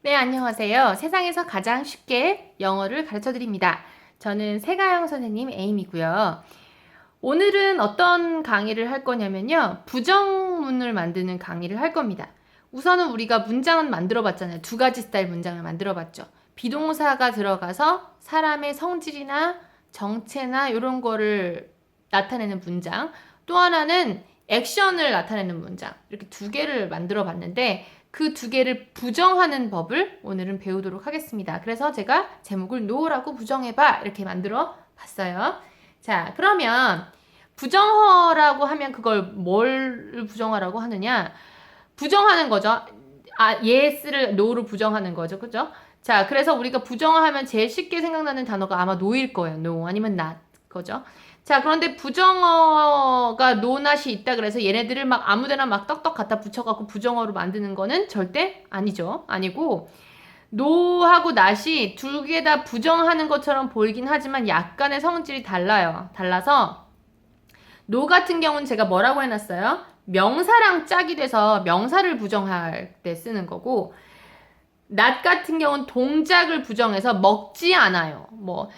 네, 안녕하세요. 세상에서 가장 쉽게 영어를 가르쳐 드립니다. 저는 세가영 선생님 에임이고요. 오늘은 어떤 강의를 할 거냐면요. 부정문을 만드는 강의를 할 겁니다. 우선은 우리가 문장은 만들어 봤잖아요. 두 가지 스타일 문장을 만들어 봤죠. 비동사가 들어가서 사람의 성질이나 정체나 이런 거를 나타내는 문장. 또 하나는 액션을 나타내는 문장. 이렇게 두 개를 만들어 봤는데 그 두 개를 부정하는 법을 오늘은 배우도록 하겠습니다. 그래서 제가 제목을 노라고 부정해봐 이렇게 만들어 봤어요. 자, 그러면 부정어라고 하면 그걸 뭘 부정하라고 하느냐? 부정하는 거죠. yes를 no로 부정하는 거죠. 그죠? 자, 그래서 우리가 부정어하면 제일 쉽게 생각나는 단어가 아마 no일 거예요. no 아니면 not. 거죠. 자, 그런데 부정어가 no, not이 있다 그래서 얘네들을 막 아무데나 막 떡떡 갖다 붙여갖고 부정어로 만드는 거는 절대 아니죠. 아니고 no하고 not이 두 개 다 부정하는 것처럼 보이긴 하지만 약간의 성질이 달라요. 달라서 no 같은 경우는 제가 뭐라고 해놨어요? 명사랑 짝이 돼서 명사를 부정할 때 쓰는 거고 not 같은 경우는 동작을 부정해서 먹지 않아요. 뭐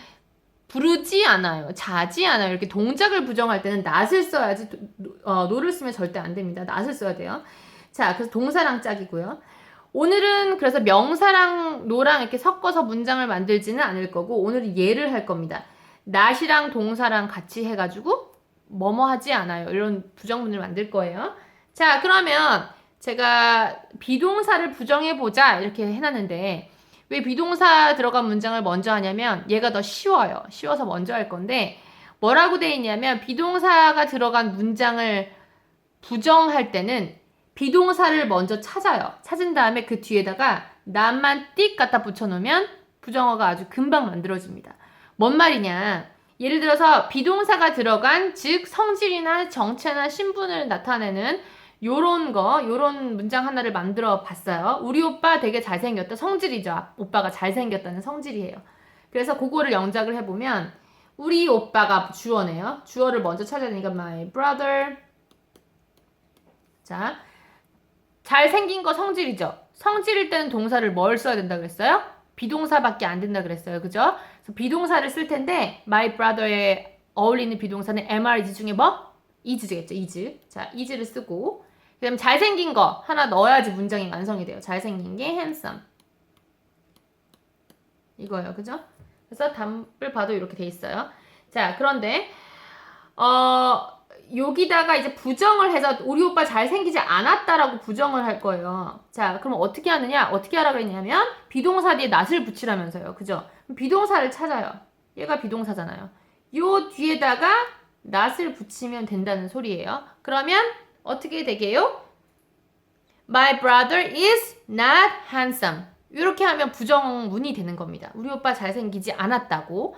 부르지 않아요. 자지 않아요. 이렇게 동작을 부정할 때는 not을 써야지 no를 쓰면 절대 안 됩니다. not을 써야 돼요. 자, 그래서 동사랑 짝이고요. 오늘은 그래서 명사랑 no랑 이렇게 섞어서 문장을 만들지는 않을 거고 오늘은 예를 할 겁니다. not이랑 동사랑 같이 해가지고 뭐뭐 하지 않아요. 이런 부정문을 만들 거예요. 자, 그러면 제가 비동사를 부정해보자 이렇게 해놨는데 왜 비동사 들어간 문장을 먼저 하냐면 얘가 더 쉬워요. 쉬워서 먼저 할 건데 뭐라고 돼 있냐면 비동사가 들어간 문장을 부정할 때는 비동사를 먼저 찾아요. 찾은 다음에 그 뒤에다가 not만 띡 갖다 붙여놓으면 부정어가 아주 금방 만들어집니다. 뭔 말이냐? 예를 들어서 비동사가 들어간 즉 성질이나 정체나 신분을 나타내는 요런 문장 하나를 만들어 봤어요. 우리 오빠 되게 잘생겼다. 성질이죠. 오빠가 잘생겼다는 성질이에요. 그래서 그거를 영작을 해보면 우리 오빠가 주어네요. 주어를 먼저 찾아야 되니까 my brother. 자, 잘생긴 거 성질이죠. 성질일 때는 동사를 뭘 써야 된다 그랬어요? 비동사밖에 안 된다 그랬어요. 그죠? 그래서 비동사를 쓸 텐데 my brother에 어울리는 비동사는 MRIG 중에 뭐? is겠죠. is. 자, is를 쓰고 그 다음 잘생긴 거 하나 넣어야지 문장이 완성이 돼요. 잘생긴 게 handsome. 이거예요. 그죠? 그래서 답을 봐도 이렇게 돼 있어요. 자, 그런데 여기다가 이제 부정을 해서 우리 오빠 잘생기지 않았다라고 부정을 할 거예요. 자, 그럼 어떻게 하느냐? 어떻게 하라고 했냐면 비동사 뒤에 not을 붙이라면서요. 그죠? 비동사를 찾아요. 얘가 비동사잖아요. 요 뒤에다가 not을 붙이면 된다는 소리예요. 그러면 어떻게 되게요? My brother is not handsome. 이렇게 하면 부정문이 되는 겁니다. 우리 오빠 잘생기지 않았다고.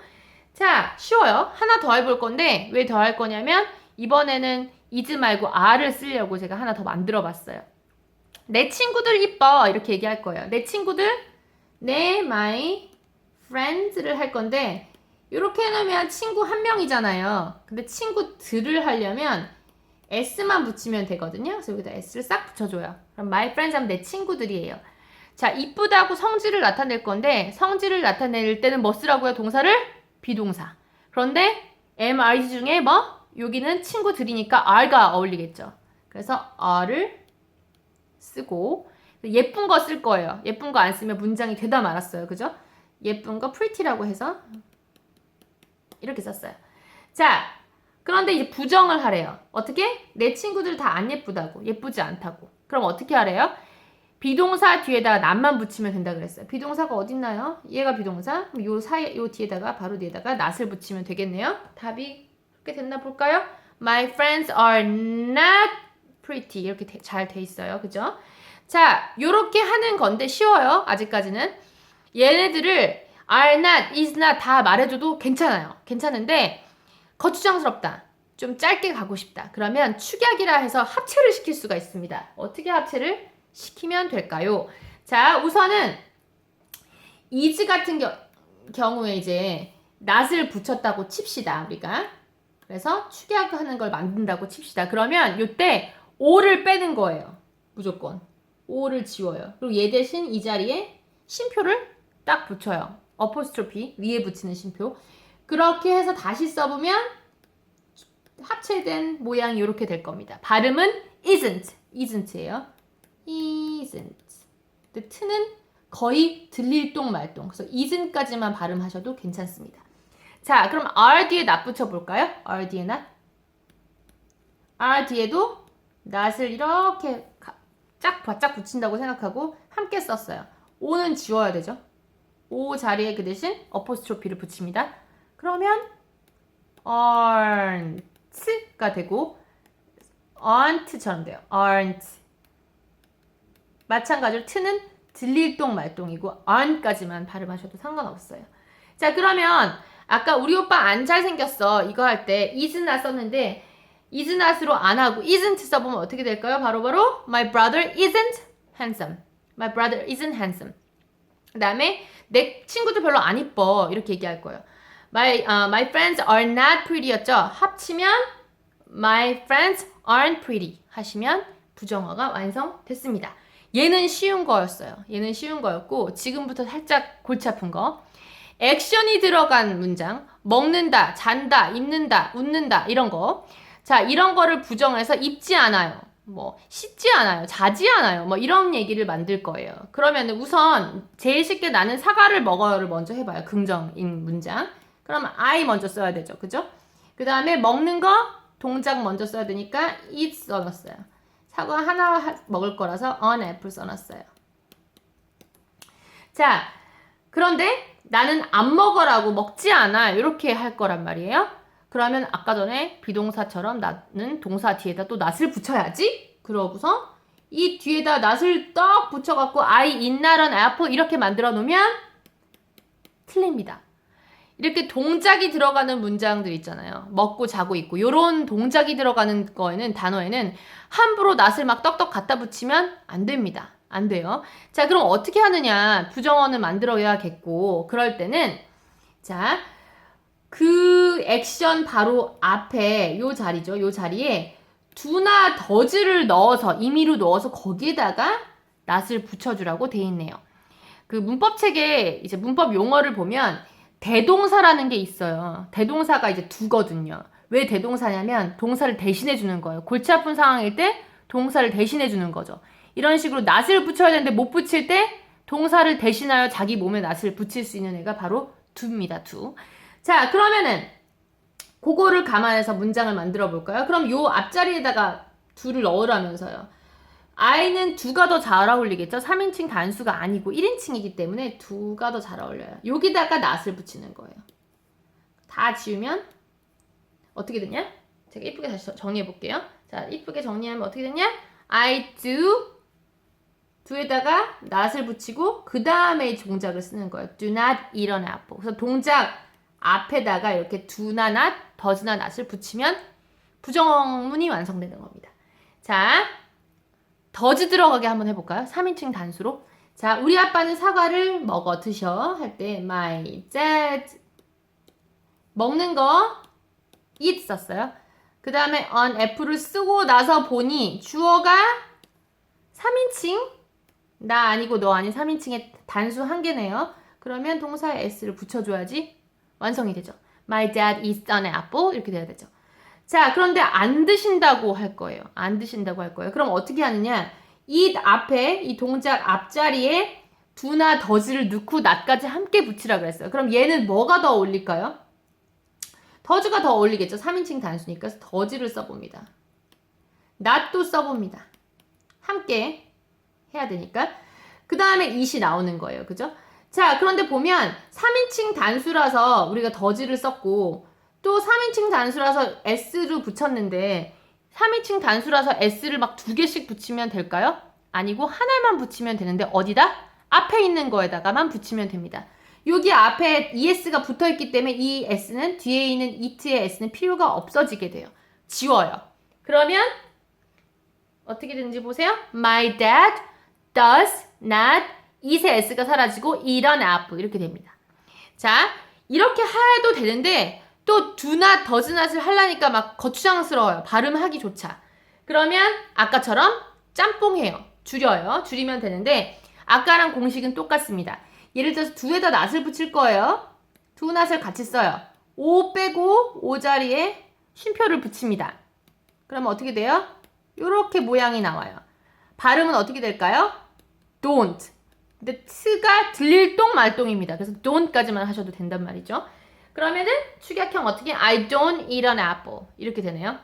자, 쉬워요. 하나 더 해볼 건데 왜 더 할 거냐면 이번에는 is 말고 are를 쓰려고 제가 하나 더 만들어 봤어요. 내 친구들 이뻐 이렇게 얘기할 거예요. 내 친구들, my friends를 할 건데 이렇게 해놓으면 친구 한 명이잖아요. 근데 친구들을 하려면 s만 붙이면 되거든요. 그래서 여기다 s를 싹 붙여줘요. 그럼 my friends 하면 내 친구들이에요. 자, 이쁘다고 성질을 나타낼 건데 성질을 나타낼 때는 뭐 쓰라고요? 동사를? 비동사. 그런데 MRG 중에 뭐? 여기는 친구들이니까 R가 어울리겠죠. 그래서 R을 쓰고 예쁜 거 쓸 거예요. 예쁜 거 안 쓰면 문장이 되다 말았어요. 그죠? 예쁜 거 pretty라고 해서 이렇게 썼어요. 자, 그런데 이제 부정을 하래요. 어떻게? 내 친구들 다 안 예쁘다고. 예쁘지 않다고. 그럼 어떻게 하래요? 비동사 뒤에다가 not만 붙이면 된다 그랬어요. 비동사가 어딨나요? 얘가 비동사. 요 사이, 요 뒤에다가 바로 뒤에다가 not을 붙이면 되겠네요. 답이 그렇게 됐나 볼까요? My friends are not pretty. 이렇게 잘 돼 있어요. 그죠? 자, 요렇게 하는 건데 쉬워요. 아직까지는. 얘네들을 are not, is not 다 말해줘도 괜찮아요. 괜찮은데 거추장스럽다. 좀 짧게 가고 싶다. 그러면 축약이라 해서 합체를 시킬 수가 있습니다. 어떻게 합체를 시키면 될까요? 자, 우선은 is 같은 경우에 이제 not을 붙였다고 칩시다. 우리가. 그래서 축약하는 걸 만든다고 칩시다. 그러면 이때 o를 빼는 거예요. 무조건. o를 지워요. 그리고 얘 대신 이 자리에 쉼표를 딱 붙여요. 어포스트로피 위에 붙이는 쉼표. 그렇게 해서 다시 써보면 합체된 모양이 이렇게 될 겁니다. 발음은 isn't예요. isn't. 근데 t는 거의 들릴 똥 말 똥. 그래서 isn't까지만 발음하셔도 괜찮습니다. 자, 그럼 r 뒤에 not 붙여볼까요? r 뒤에 not. r 뒤에도 not을 이렇게 쫙 바짝 붙인다고 생각하고 함께 썼어요. o는 지워야 되죠. o 자리에 그 대신 어포스트로피를 붙입니다. 그러면 aren't가 되고 aren't처럼 돼요. aren't. 마찬가지로 t는 들릴 똥 말똥이고 aren't까지만 발음하셔도 상관없어요. 자, 그러면 아까 우리 오빠 안 잘생겼어 이거 할 때 is not 썼는데 is not으로 안 하고 isn't 써보면 어떻게 될까요? 바로바로 my brother isn't handsome. my brother isn't handsome. 그 다음에 내 친구들 별로 안 이뻐 이렇게 얘기할 거예요. my friends are not pretty였죠? 합치면 my friends aren't pretty 하시면 부정어가 완성됐습니다. 얘는 쉬운 거였어요. 얘는 쉬운 거였고 지금부터 살짝 골치 아픈 거. 액션이 들어간 문장, 먹는다, 잔다, 입는다, 웃는다 이런 거. 자, 이런 거를 부정해서 입지 않아요. 뭐 씻지 않아요. 자지 않아요. 뭐 이런 얘기를 만들 거예요. 그러면 우선 제일 쉽게 나는 사과를 먹어요를 먼저 해봐요. 긍정인 문장. 그러면 I 먼저 써야 되죠. 그죠? 그 다음에 먹는 거 동작 먼저 써야 되니까 eat 써놨어요. 사과 하나 먹을 거라서 an apple 써놨어요. 자, 그런데 나는 안 먹어라고 먹지 않아 이렇게 할 거란 말이에요. 그러면 아까 전에 비동사처럼 나는 동사 뒤에다 또 not을 붙여야지. 그러고서 이 뒤에다 not을 떡 붙여갖고 I eat not an apple 이렇게 만들어 놓으면 틀립니다. 이렇게 동작이 들어가는 문장들 있잖아요. 먹고 자고 있고 요런 동작이 들어가는 거에는 단어에는 함부로 not을 막 떡떡 갖다 붙이면 안 됩니다. 안 돼요. 자, 그럼 어떻게 하느냐? 부정어는 만들어야겠고 그럴 때는 자, 그 액션 바로 앞에 요 자리죠. 요 자리에 do나 does를 넣어서 임의로 넣어서 거기에다가 not을 붙여주라고 돼 있네요. 그 문법책에 이제 문법 용어를 보면 대동사라는 게 있어요. 대동사가 이제 do거든요. 왜 대동사냐면 동사를 대신해 주는 거예요. 골치 아픈 상황일 때 동사를 대신해 주는 거죠. 이런 식으로 not을 붙여야 되는데 못 붙일 때 동사를 대신하여 자기 몸에 not을 붙일 수 있는 애가 바로 do입니다. do. 자, 그러면은 그거를 감안해서 문장을 만들어 볼까요? 그럼 요 앞자리에다가 do를 넣으라면서요. I는 do가 더 잘 어울리겠죠? 3인칭 단수가 아니고 1인칭이기 때문에 do가 더 잘 어울려요. 여기다가 not을 붙이는 거예요. 다 지우면 어떻게 되냐? 제가 이쁘게 다시 정리해 볼게요. 자, 이쁘게 정리하면 어떻게 되냐? I do에다가 not을 붙이고 그 다음에 동작을 쓰는 거예요. Do not eat an apple. 그래서 동작 앞에다가 이렇게 do나 not, does나 not을 붙이면 부정문이 완성되는 겁니다. 자, does 들어가게 한번 해볼까요? 3인칭 단수로. 자, 우리 아빠는 사과를 먹어 드셔 할 때 my dad 먹는 거 eat 썼어요. 그 다음에 an apple을 쓰고 나서 보니 주어가 3인칭 나 아니고 너 아닌 3인칭의 단수 한 개네요. 그러면 동사에 s를 붙여줘야지 완성이 되죠. My dad eats an apple 이렇게 돼야 되죠. 자, 그런데 안 드신다고 할 거예요. 안 드신다고 할 거예요. 그럼 어떻게 하느냐? eat 앞에 이 동작 앞자리에 do나 does를 넣고 not까지 함께 붙이라 그랬어요. 그럼 얘는 뭐가 더 어울릴까요? does가 더 어울리겠죠. 3인칭 단수니까 does를 써봅니다. not도 써봅니다. 함께 해야 되니까. 그 다음에 it이 나오는 거예요. 그죠? 자, 그런데 보면 3인칭 단수라서 우리가 does를 썼고 또 3인칭 단수라서 s를 붙였는데 3인칭 단수라서 s를 막 2개씩 붙이면 될까요? 아니고 하나만 붙이면 되는데 어디다? 앞에 있는 거에다가만 붙이면 됩니다. 여기 앞에 es가 붙어있기 때문에 이 s는 뒤에 있는 it의 s는 필요가 없어지게 돼요. 지워요. 그러면 어떻게 되는지 보세요. My dad does not eat의 s가 사라지고 eat an apple 이렇게 됩니다. 자, 이렇게 해도 되는데 또 do not, does not을 하려니까 막 거추장스러워요. 발음하기조차. 그러면 아까처럼 짬뽕해요. 줄여요. 줄이면 되는데 아까랑 공식은 똑같습니다. 예를 들어서 두에다 낫을 붙일 거예요. 두 낫을 같이 써요. O 빼고 O 자리에 쉼표를 붙입니다. 그러면 어떻게 돼요? 이렇게 모양이 나와요. 발음은 어떻게 될까요? don't. 근데 t가 들릴 똥 말똥입니다. 그래서 don't까지만 하셔도 된단 말이죠. 그러면은 축약형 어떻게? I don't eat an apple. 이렇게 되네요.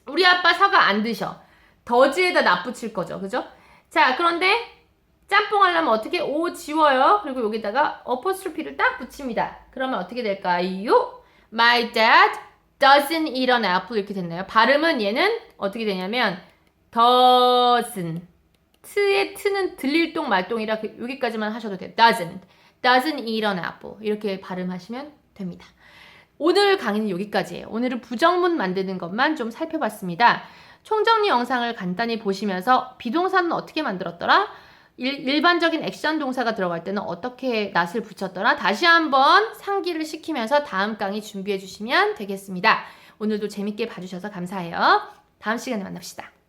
우리 아빠 사과 안 드셔. 더즈에다 낫 붙일 거죠. 그죠? 자, 그런데 짬뽕 하려면 어떻게? O 지워요. 그리고 여기다가 apostrophe를 딱 붙입니다. 그러면 어떻게 될까요? My dad doesn't eat an apple. 이렇게 됐나요? 발음은 얘는 어떻게 되냐면 doesn't. 트의 트는 들릴 똥 말똥이라 여기까지만 하셔도 돼요. doesn't eat an apple. 이렇게 발음하시면 됩니다. 오늘 강의는 여기까지예요. 오늘은 부정문 만드는 것만 좀 살펴봤습니다. 총정리 영상을 간단히 보시면서 비동사는 어떻게 만들었더라? 일반적인 액션 동사가 들어갈 때는 어떻게 낫을 붙였더라? 다시 한번 상기를 시키면서 다음 강의 준비해 주시면 되겠습니다. 오늘도 재밌게 봐주셔서 감사해요. 다음 시간에 만납시다.